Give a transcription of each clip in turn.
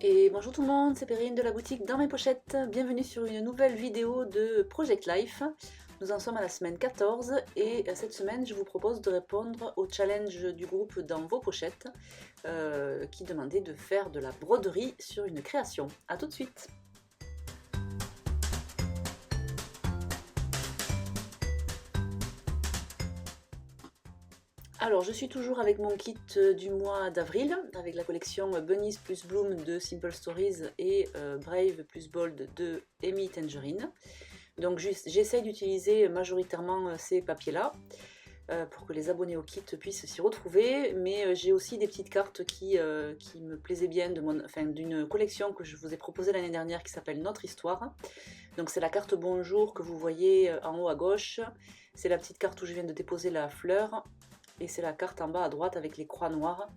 Et bonjour tout le monde, c'est Perrine de la boutique Dans mes pochettes. Bienvenue sur une nouvelle vidéo de Project Life. Nous en sommes à la semaine 14 et cette semaine je vous propose de répondre au challenge du groupe Dans vos pochettes qui demandait de faire de la broderie sur une création. A tout de suite. Alors je suis toujours avec mon kit du mois d'avril, avec la collection Bunnies plus Bloom de Simple Stories et Brave plus Bold de Amy Tangerine. Donc j'essaye d'utiliser majoritairement ces papiers-là pour que les abonnés au kit puissent s'y retrouver, mais j'ai aussi des petites cartes qui me plaisaient bien d'une collection que je vous ai proposée l'année dernière qui s'appelle Notre Histoire. Donc c'est la carte Bonjour que vous voyez en haut à gauche, c'est la petite carte où je viens de déposer la fleur. Et c'est la carte en bas à droite avec les croix noires.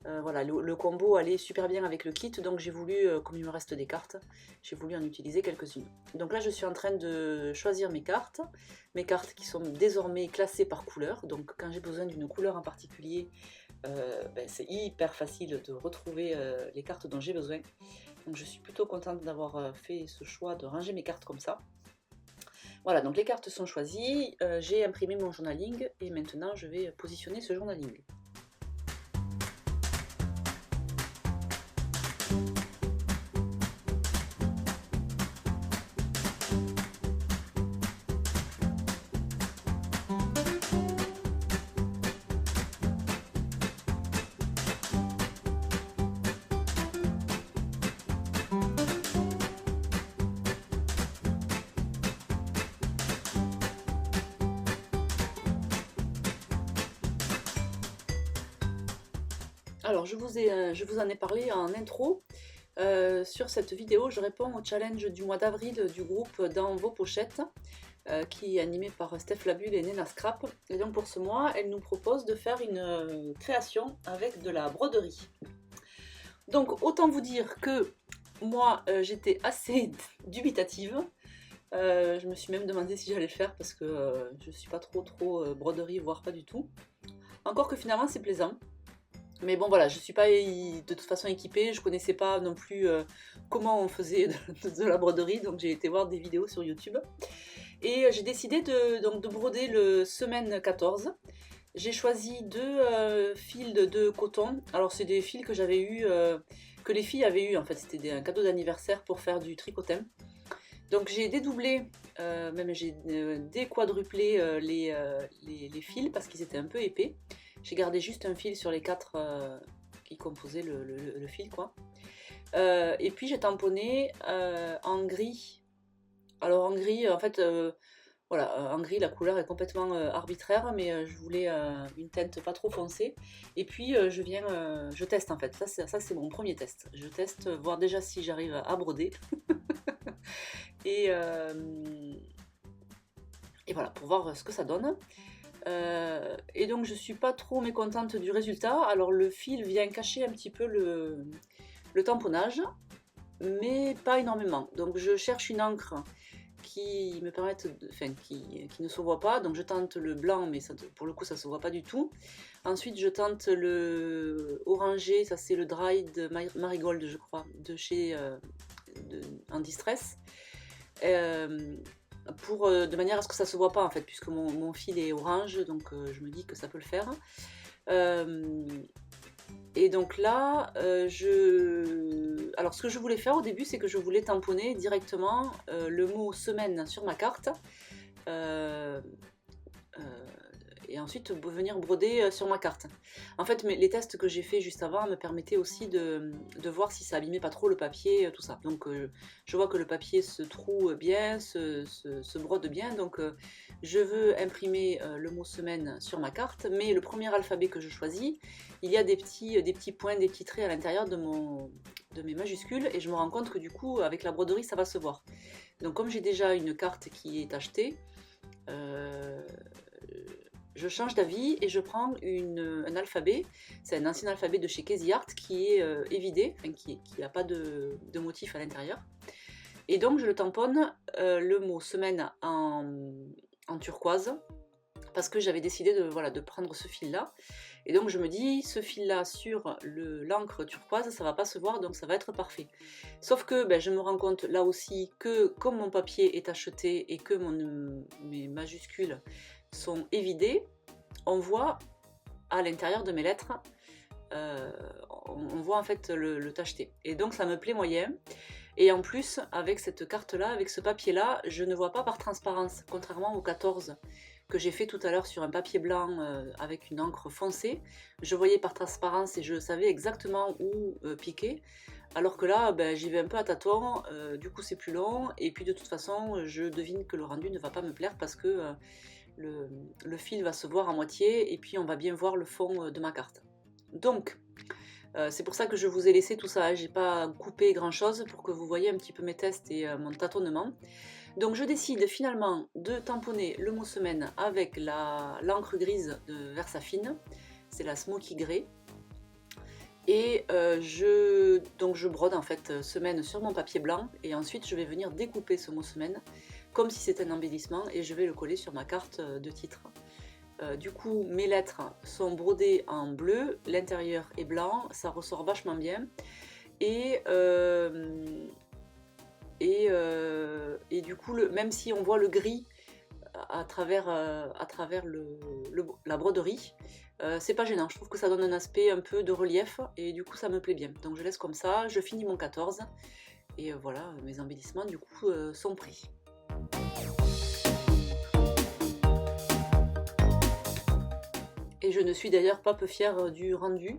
Voilà, le combo allait super bien avec le kit, donc j'ai voulu, comme il me reste des cartes, j'ai voulu en utiliser quelques-unes. Donc là je suis en train de choisir mes cartes qui sont désormais classées par couleur, donc quand j'ai besoin d'une couleur en particulier, c'est hyper facile de retrouver les cartes dont j'ai besoin. Donc je suis plutôt contente d'avoir fait ce choix de ranger mes cartes comme ça. Voilà, donc les cartes sont choisies, j'ai imprimé mon journaling et maintenant je vais positionner ce journaling. Alors je vous en ai parlé en intro. Sur cette vidéo, je réponds au challenge du mois d'avril du groupe Dans vos pochettes, qui est animé par Steph Labule et Nena Scrap. Et donc pour ce mois, elle nous propose de faire une création avec de la broderie. Donc autant vous dire que moi, j'étais assez dubitative. Je me suis même demandé si j'allais le faire parce que je suis pas trop broderie, voire pas du tout. Encore que finalement c'est plaisant. Mais bon voilà, je suis pas de toute façon équipée, je connaissais pas non plus comment on faisait de la broderie, donc j'ai été voir des vidéos sur YouTube. Et j'ai décidé de broder le semaine 14. J'ai choisi deux fils de coton. Alors c'est des fils que j'avais eu, que les filles avaient eu en fait, c'était un cadeau d'anniversaire pour faire du tricotin. Donc j'ai dédoublé, même j'ai déquadruplé les fils parce qu'ils étaient un peu épais. J'ai gardé juste un fil sur les quatre qui composaient le fil, quoi. Et puis j'ai tamponné en gris. Alors en gris, en fait, voilà, en gris la couleur est complètement arbitraire, mais je voulais une teinte pas trop foncée. Et puis je teste en fait. Ça c'est mon premier test. Je teste, voir déjà si j'arrive à broder. Et voilà, pour voir ce que ça donne. Et donc je suis pas trop mécontente du résultat. Alors le fil vient cacher un petit peu le tamponnage, mais pas énormément. Donc je cherche une encre qui me permette, qui ne se voit pas. Donc je tente le blanc, mais ça, pour le coup ça se voit pas du tout. Ensuite je tente le orangé, ça c'est le Dry de Marigold je crois, de chez en Distress. De manière à ce que ça se voit pas en fait, puisque mon fil est orange, donc je me dis que ça peut le faire. Et donc là, alors ce que je voulais faire au début, c'est que je voulais tamponner directement le mot semaine sur ma carte. Et ensuite venir broder sur ma carte. En fait, les tests que j'ai fait juste avant me permettaient aussi de voir si ça abîmait pas trop le papier, tout ça. Donc je vois que le papier se troue bien, se brode bien, donc je veux imprimer le mot semaine sur ma carte, mais le premier alphabet que je choisis, il y a des petits points, des petits traits à l'intérieur de mes majuscules, et je me rends compte que du coup, avec la broderie, ça va se voir. Donc comme j'ai déjà une carte qui est achetée, je change d'avis et je prends un alphabet, c'est un ancien alphabet de chez Casey Art qui est évidé, enfin, qui n'a pas de motif à l'intérieur. Et donc je le tamponne le mot semaine en turquoise, parce que j'avais décidé de prendre ce fil là. Et donc je me dis, ce fil-là sur l'encre turquoise, ça va pas se voir, donc ça va être parfait. Sauf que ben, je me rends compte là aussi que comme mon papier est acheté et que mes majuscules sont évidées, on voit à l'intérieur de mes lettres, on voit en fait le tacheté. Et donc ça me plaît moyen. Et en plus, avec cette carte-là, avec ce papier-là, je ne vois pas par transparence, contrairement aux 14 que j'ai fait tout à l'heure sur un papier blanc avec une encre foncée. Je voyais par transparence et je savais exactement où piquer. Alors que là, ben, j'y vais un peu à tâtons, du coup c'est plus long. Et puis de toute façon, je devine que le rendu ne va pas me plaire parce que le fil va se voir à moitié et puis on va bien voir le fond de ma carte. Donc, c'est pour ça que je vous ai laissé tout ça, j'ai pas coupé grand chose pour que vous voyez un petit peu mes tests et mon tâtonnement. Donc je décide finalement de tamponner le mot semaine avec l'encre grise de Versafine, c'est la Smoky Grey. Et donc je brode en fait semaine sur mon papier blanc et ensuite je vais venir découper ce mot semaine comme si c'était un embellissement et je vais le coller sur ma carte de titre. Du coup, mes lettres sont brodées en bleu, l'intérieur est blanc, ça ressort vachement bien. Et du coup, même si on voit le gris à travers la broderie, c'est pas gênant. Je trouve que ça donne un aspect un peu de relief et du coup, ça me plaît bien. Donc je laisse comme ça, je finis mon 14 et voilà, mes embellissements du coup sont pris. Et je ne suis d'ailleurs pas peu fière du rendu,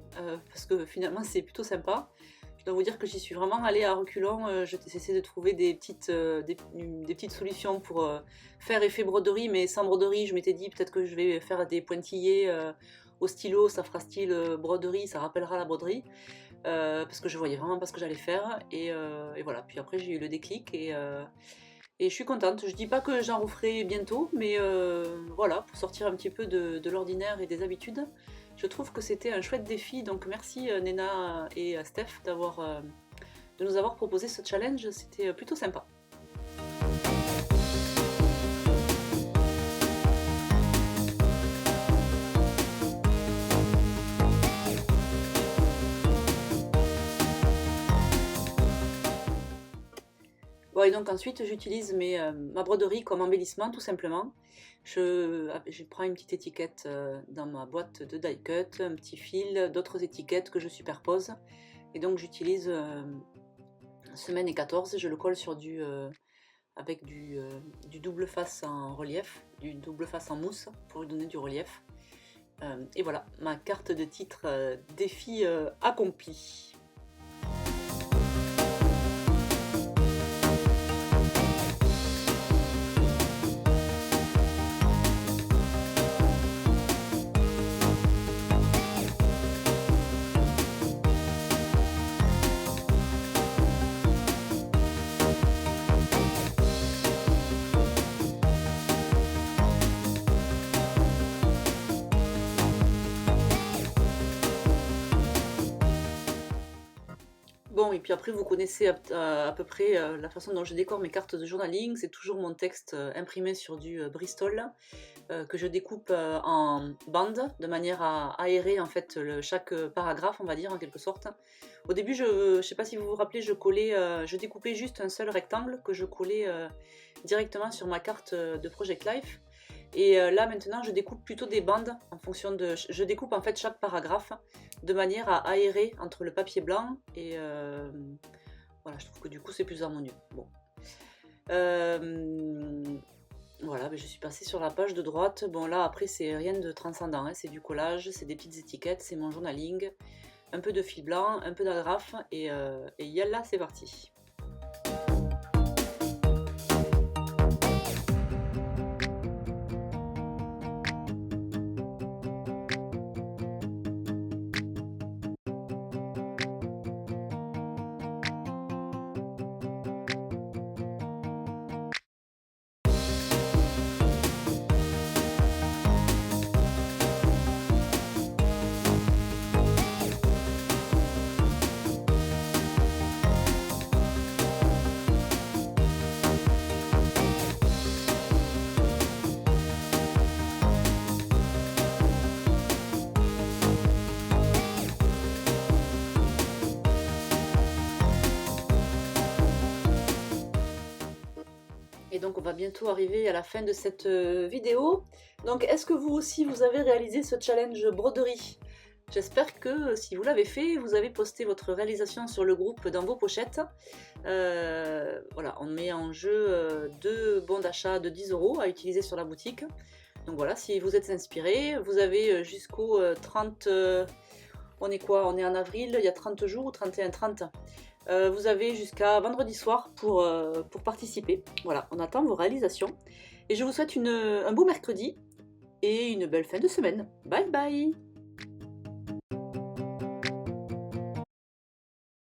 parce que finalement c'est plutôt sympa. Je dois vous dire que j'y suis vraiment allée à reculons, j'essaie de trouver des petites solutions pour faire effet broderie, mais sans broderie. Je m'étais dit peut-être que je vais faire des pointillés au stylo, ça fera style broderie, ça rappellera la broderie, parce que je voyais vraiment pas ce que j'allais faire, et voilà. Puis après j'ai eu le déclic, et je suis contente. Je dis pas que j'en referai bientôt, mais voilà, pour sortir un petit peu de l'ordinaire et des habitudes. Je trouve que c'était un chouette défi, donc merci Nena et Steph de nous avoir proposé ce challenge, c'était plutôt sympa. Bon, et donc ensuite j'utilise ma broderie comme embellissement tout simplement. Je prends une petite étiquette dans ma boîte de die cut, un petit fil, d'autres étiquettes que je superpose. Et donc j'utilise semaine et 14, je le colle sur avec du double face en relief, du double face en mousse pour lui donner du relief. Et voilà, ma carte de titre défi accompli. Bon, et puis après, vous connaissez à peu près la façon dont je décore mes cartes de journaling. C'est toujours mon texte imprimé sur du Bristol que je découpe en bandes de manière à aérer en fait chaque paragraphe, on va dire en quelque sorte. Au début, je ne sais pas si vous vous rappelez, je découpais juste un seul rectangle que je collais directement sur ma carte de Project Life. Et là maintenant je découpe plutôt des bandes en fonction de... Je découpe en fait chaque paragraphe de manière à aérer entre le papier blanc et... voilà, je trouve que du coup c'est plus harmonieux. Bon. Voilà, je suis passée sur la page de droite. Bon là après c'est rien de transcendant, hein. C'est du collage, c'est des petites étiquettes, c'est mon journaling. Un peu de fil blanc, un peu d'agrafe et yalla, c'est parti. donc on va bientôt arriver à la fin de cette vidéo. Donc est-ce que vous aussi vous avez réalisé ce challenge broderie? J'espère que si vous l'avez fait, vous avez posté votre réalisation sur le groupe dans vos pochettes. Voilà, on met en jeu 2 bons d'achat de 10 € à utiliser sur la boutique. Donc voilà, si vous êtes inspiré, vous avez jusqu'au 30... on est quoi? On est en avril, il y a 30 jours ou 31-30. Vous avez jusqu'à vendredi soir pour participer. Voilà, on attend vos réalisations. Et je vous souhaite un beau mercredi et une belle fin de semaine. Bye bye!